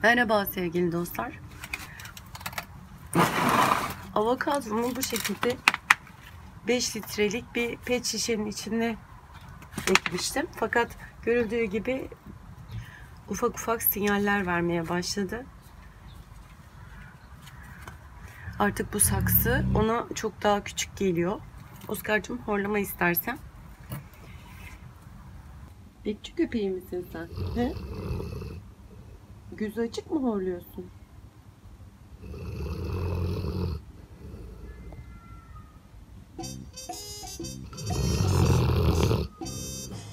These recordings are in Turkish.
Merhaba sevgili dostlar. Avokadomu bu şekilde 5 litrelik bir pet şişenin içine ekmiştim. Fakat görüldüğü gibi ufak ufak sinyaller vermeye başladı. Artık bu saksı ona çok daha küçük geliyor. Oscar'cığım horlama istersen. Bekçi köpeği misin sen? He? Gözü açık mı horluyorsun?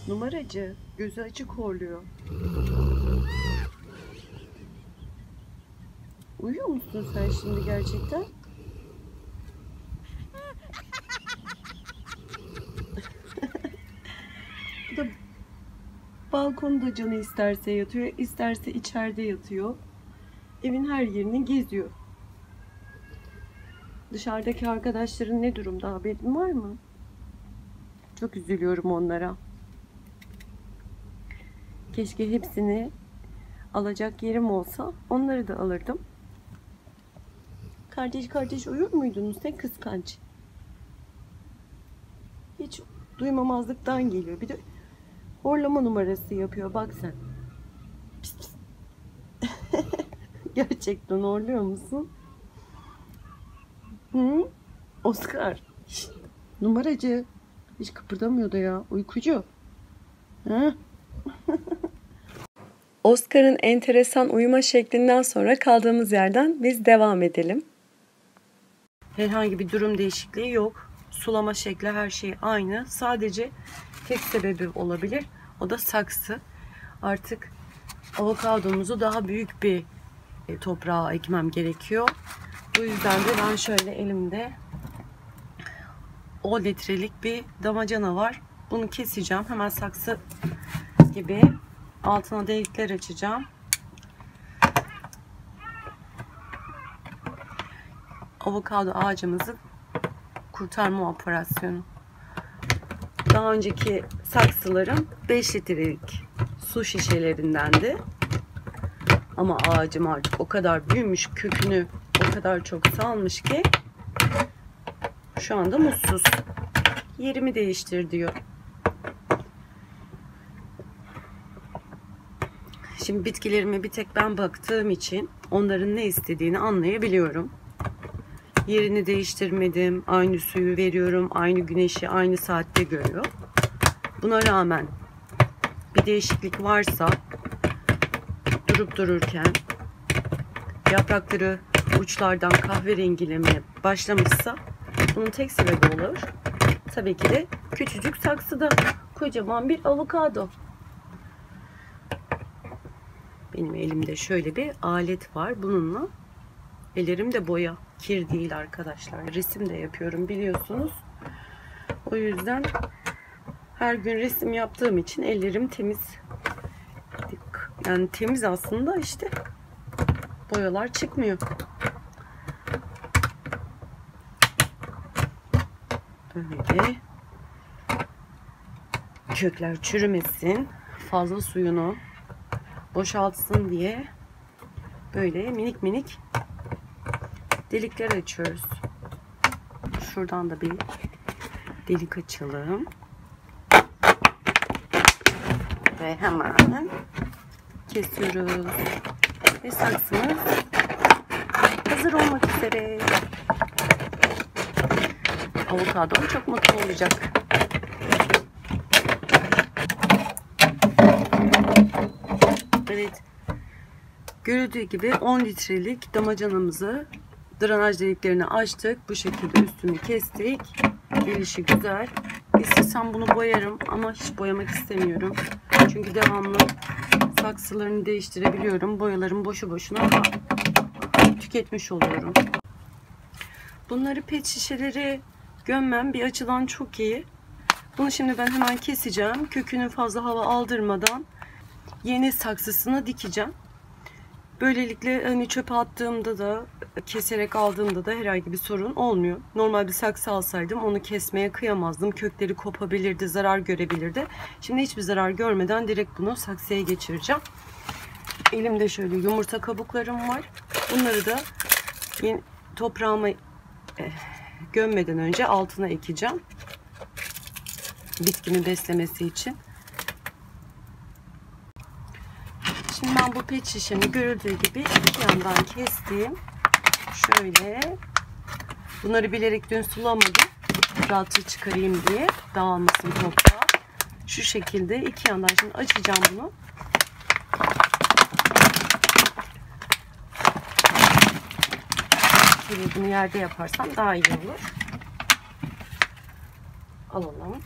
Numaracı, gözü açık horluyor. Uyuyor musun sen şimdi gerçekten? Bu da balkonda canı isterse yatıyor, isterse içeride yatıyor. Evin her yerini geziyor. Dışarıdaki arkadaşların ne durumda, haberin var mı? Çok üzülüyorum onlara. Keşke hepsini alacak yerim olsa onları da alırdım. Kardeş kardeş uyur muydunuz? Ne kıskanç. Hiç duymamazlıktan geliyor. Bir de horlama numarası yapıyor. Bak sen. Pis pis. Gerçekten horluyor musun? Hı? Oscar. Şişt. Numaracı. Hiç kıpırdamıyordu ya. Uykucu. Ha? Oscar'ın enteresan uyuma şeklinden sonra kaldığımız yerden biz devam edelim. Herhangi bir durum değişikliği yok. Sulama şekli, her şey aynı. Sadece tek sebebi olabilir. O da saksı. Artık avokadomuzu daha büyük bir toprağa ekmem gerekiyor. Bu yüzden de ben şöyle elimde 10 litrelik bir damacana var. Bunu keseceğim. Hemen saksı gibi altına delikler açacağım. Avokado ağacımızı kurtarma operasyonu. Daha önceki saksılarım 5 litrelik su şişelerindendi. Ama ağacım artık o kadar büyümüş, kökünü o kadar çok salmış ki şu anda mutsuz. Yerimi değiştir diyor. Şimdi bitkilerime bir tek ben baktığım için onların ne istediğini anlayabiliyorum. Yerini değiştirmedim. Aynı suyu veriyorum. Aynı güneşi aynı saatte görüyor. Buna rağmen bir değişiklik varsa durup dururken yaprakları uçlardan kahverengilemeye başlamışsa bunun tek sebebi olur. Tabii ki de küçücük saksıda kocaman bir avokado. Benim elimde şöyle bir alet var. Bununla ellerim de boya. Kir değil arkadaşlar. Resim de yapıyorum biliyorsunuz. O yüzden her gün resim yaptığım için ellerim temiz. Yani temiz aslında, işte boyalar çıkmıyor. Böyle kökler çürümesin, fazla suyunu boşaltsın diye böyle minik minik delikler açıyoruz. Şuradan da bir delik açalım. Ve hemen kesiyoruz. Ve saksımız hazır olmak üzere. Avokadom çok mutlu olacak. Evet. Görüldüğü gibi 10 litrelik damacanamızı drenaj deliklerini açtık. Bu şekilde üstünü kestik. Gelişi güzel. İstesem bunu boyarım ama hiç boyamak istemiyorum. Çünkü devamlı saksılarını değiştirebiliyorum. Boyalarım boşu boşuna tüketmiş oluyorum. Bunları pet şişeleri gömmem bir açıdan çok iyi. Bunu şimdi ben hemen keseceğim. Kökünü fazla hava aldırmadan yeni saksısına dikeceğim. Böylelikle hani çöpe attığımda da keserek aldığımda da herhangi bir sorun olmuyor. Normal bir saksı alsaydım onu kesmeye kıyamazdım. Kökleri kopabilirdi, zarar görebilirdi. Şimdi hiçbir zarar görmeden direkt bunu saksıya geçireceğim. Elimde şöyle yumurta kabuklarım var. Bunları da toprağıma gömmeden önce altına ekeceğim. Bitkimi beslemesi için. Şimdi ben bu pet şişemi görüldüğü gibi iki yandan kestim. Şöyle. Bunları bilerek dün sulamadım. Rahatça çıkarayım diye. Dağılmasın toprağa. Şu şekilde iki yandan şimdi açacağım bunu. Şöyle bunu yerde yaparsam daha iyi olur. Alalım.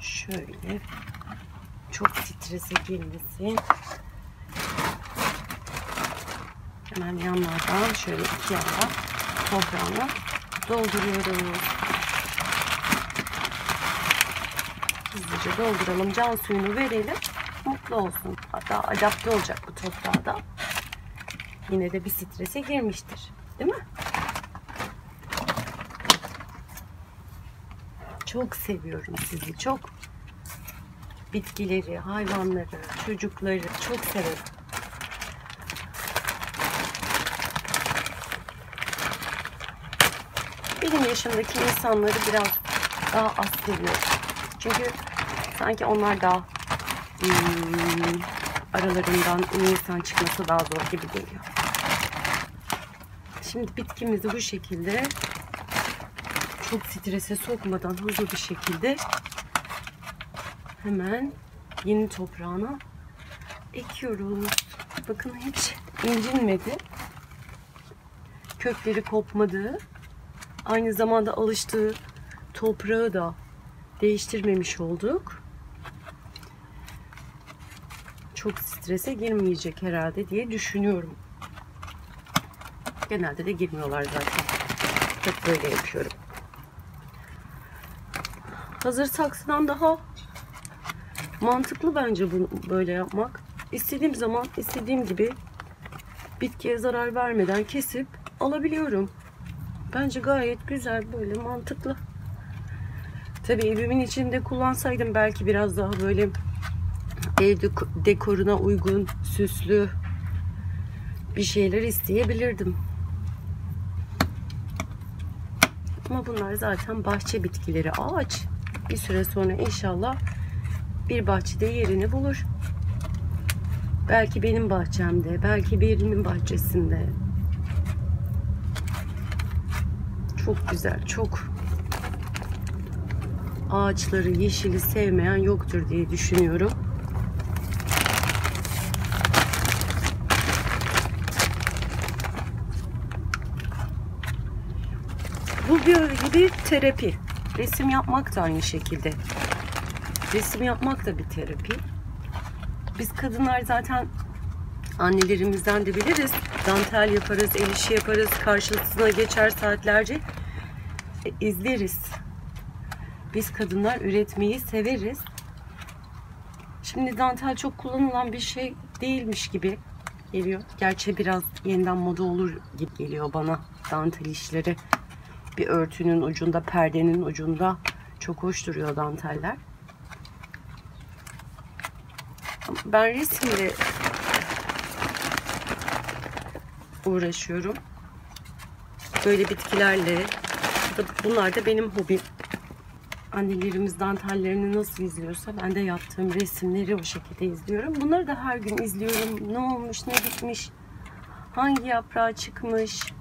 Şöyle. Çok strese girmesin. Hemen yanlardan şöyle iki yana toprağını dolduruyoruz. Hızlıca dolduralım. Can suyunu verelim. Mutlu olsun. Hatta adapte olacak bu toprağa da. Yine de bir strese girmiştir. Değil mi? Çok seviyorum sizi. Çok. Bitkileri, hayvanları, çocukları çok severim. Benim yaşımdaki insanları biraz daha az seviyorum. Çünkü sanki onlar daha aralarından iyi insan çıkması daha zor gibi geliyor. Şimdi bitkimizi bu şekilde çok strese sokmadan hızlı bir şekilde hemen yeni toprağına ekiyoruz. Bakın hiç incinmedi. Kökleri kopmadı. Aynı zamanda alıştığı toprağı da değiştirmemiş olduk. Çok strese girmeyecek herhalde diye düşünüyorum. Genelde de girmiyorlar zaten. Hep böyle yapıyorum. Hazır saksıdan daha mantıklı bence bunu böyle yapmak. İstediğim zaman istediğim gibi bitkiye zarar vermeden kesip alabiliyorum. Bence gayet güzel, böyle mantıklı. Tabii evimin içinde kullansaydım belki biraz daha böyle ev dekoruna uygun, süslü bir şeyler isteyebilirdim. Ama bunlar zaten bahçe bitkileri, ağaç. Bir süre sonra inşallah bir bahçede yerini bulur. Belki benim bahçemde, belki birinin bahçesinde. Çok güzel, çok. Ağaçları, yeşili sevmeyen yoktur diye düşünüyorum. Bu bir terapi. Resim yapmak da aynı şekilde. Resim yapmak da bir terapi. Biz kadınlar zaten annelerimizden de biliriz. Dantel yaparız, el işi yaparız. Karşısına geçer saatlerce izleriz. Biz kadınlar üretmeyi severiz. Şimdi dantel çok kullanılan bir şey değilmiş gibi geliyor. Gerçi biraz yeniden moda olur gibi geliyor bana dantel işleri. Bir örtünün ucunda, perdenin ucunda çok hoş duruyor danteller. Ben resimle uğraşıyorum. Böyle bitkilerle. Bunlar da benim hobim. Annelerimiz dantellerini nasıl izliyorsa ben de yaptığım resimleri o şekilde izliyorum. Bunları da her gün izliyorum. Ne olmuş, ne bitmiş, hangi yaprağı çıkmış,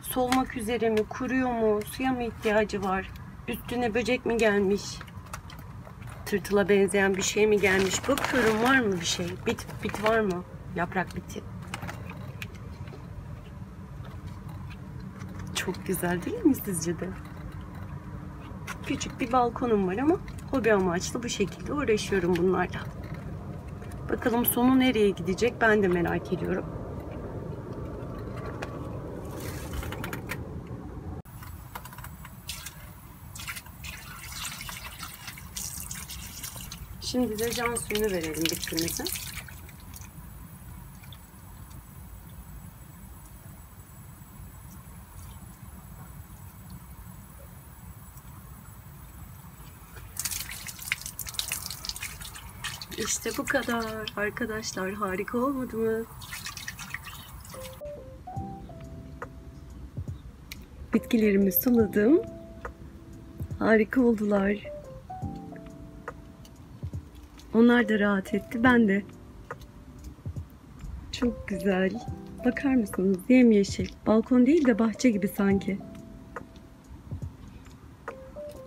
solmak üzere mi, kuruyor mu, suya mı ihtiyacı var, üstüne böcek mi gelmiş, tırtıla benzeyen bir şey mi gelmiş, bakıyorum var mı bir şey, bit var mı, yaprak biti. Çok güzel değil mi sizce de? Küçük bir balkonum var ama hobi amaçlı bu şekilde uğraşıyorum bunlarla. Bakalım sonu nereye gidecek ben de merak ediyorum. Şimdi de can suyunu verelim bitkimize. İşte bu kadar arkadaşlar, harika olmadı mı? Bitkilerimi suladım. Harika oldular. Onlar da rahat etti, ben de. Çok güzel. Bakar mısınız? Yemyeşil. Balkon değil de bahçe gibi sanki.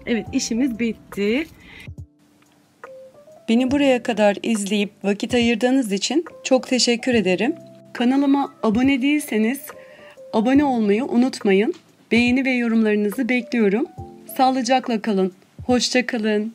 Evet, işimiz bitti. Beni buraya kadar izleyip vakit ayırdığınız için çok teşekkür ederim. Kanalıma abone değilseniz abone olmayı unutmayın. Beğeni ve yorumlarınızı bekliyorum. Sağlıcakla kalın. Hoşça kalın.